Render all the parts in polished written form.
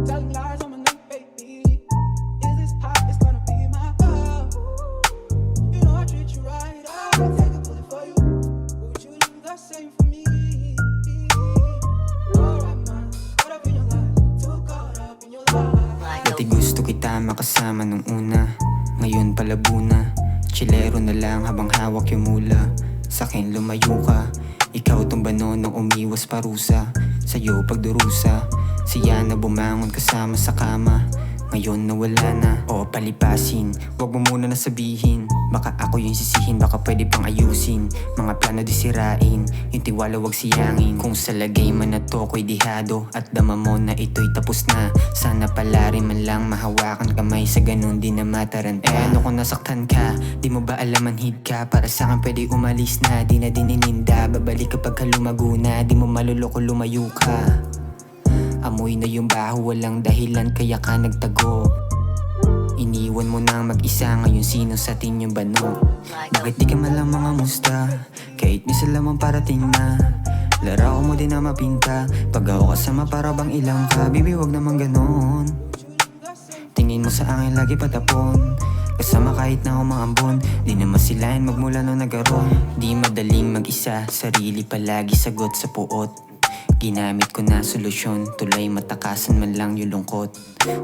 Telling lies on my name, baby. Is this pop? It's gonna be my love. You know I treat you right. I'll take a bullet for you. Would you do the same for me? Alright, man. Caught up in your lies. Too caught up in your lies. Dati gusto kita makasama nung una, ngayon palabo na. Chilero na lang habang hawak yung mula. Sa'kin lumayo ka, ikaw tong bano nung umiwas parusa. Sa'yo pagdurusa, siya na bumangon kasama sa kama. Ngayon nawala na, o palipasin. Huwag mo muna na sabihin, baka ako yung sisihin, baka pwede pang ayusin. Mga plano di sirain, yung tiwala wag siyangin. Kung sa lagay man na to ko'y dihado, at dama mo na ito'y tapos na. Sana pala rin man lang mahawakan kamay, sa ganun di na mataranta. Ano kung nasaktan ka, di mo ba alam manhid ka? Para sa'kin pwede umalis na, di na din ininda. Babalik kapag ka lumago na, di mo maluloko lumayo ka. Amoy na yung baho, walang dahilan kaya ka nagtago. Iniwan mo nang mag-isa, ngayon sino sa atin yung bano? Bakit di ka malang mga musta? Kahit misa lamang parating na. Laraw mo din na mapinta, pag ako kasama para bang ilang ka. Baby wag naman ganon. Tingin mo sa akin lagi patapon, kasama kahit na umambon. Di na masilayan magmula nung nagaroon. Di madaling mag-isa, sarili palagi sagot sa puot. Ginamit ko na solusyon, tuloy matakasan man lang yung lungkot.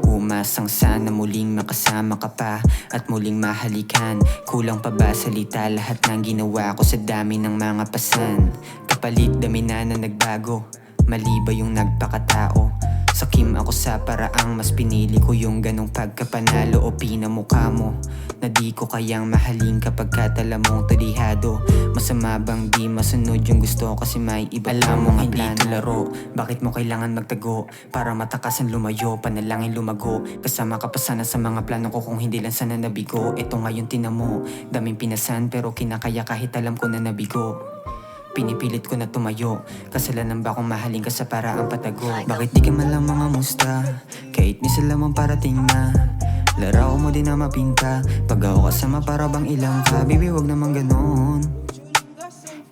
Umasang sana muling makasama ka pa at muling mahalikan. Kulang pa ba salita lahat ng ginawa ko sa dami ng mga pasan? Kapalit dami na nagbago, mali ba yung nagpakatao? Sakim ako sa paraang mas pinili ko yung ganong pagkapanalo o pinamukha mo na di ko kayang mahalin kapag katala mong tulihado. Masama bang di masunod yung gusto kasi may iba. Alam mo nga hindi ito laro, bakit mo kailangan magtago? Para matakasan lumayo, panalangin lumago. Kasama ka pa sana sa mga plano ko kung hindi lang sana nabigo. Eto ngayon tinamo, daming pinasan pero kinakaya kahit alam ko na nabigo. Pinipilit ko na tumayo, kasalanan ba kung mahalin ka sa paraang patago? Bakit di ka man lang mga musta? Kahit misa lamang parating na. Laraw mo din na mapinta, pag ako kasama para bang ilang ka. Baby wag naman ganon.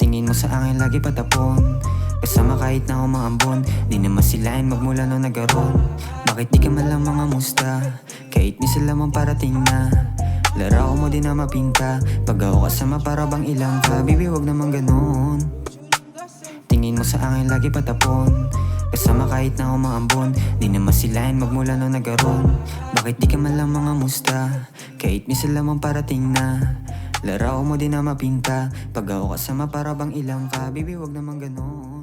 Tingin mo sa akin lagi patapon, kasama kahit na umambon. Di na masilayan magmula nung nagaroon. Bakit di ka man lang mga musta? Kahit misa lamang parating na. Laraw mo din na mapinta, pag ako kasama para bang ilang ka. Baby wag naman ganon. Tingin mo sa akin lagi patapon, kasama kahit na umambon. Di na masilayan magmula nung nagaroon. Bakit di ka man lang mga musta? Kahit misa lamang parating na. Laraw mo din na mapinta, pag ako kasama para bang ilang ka. Baby wag naman ganon.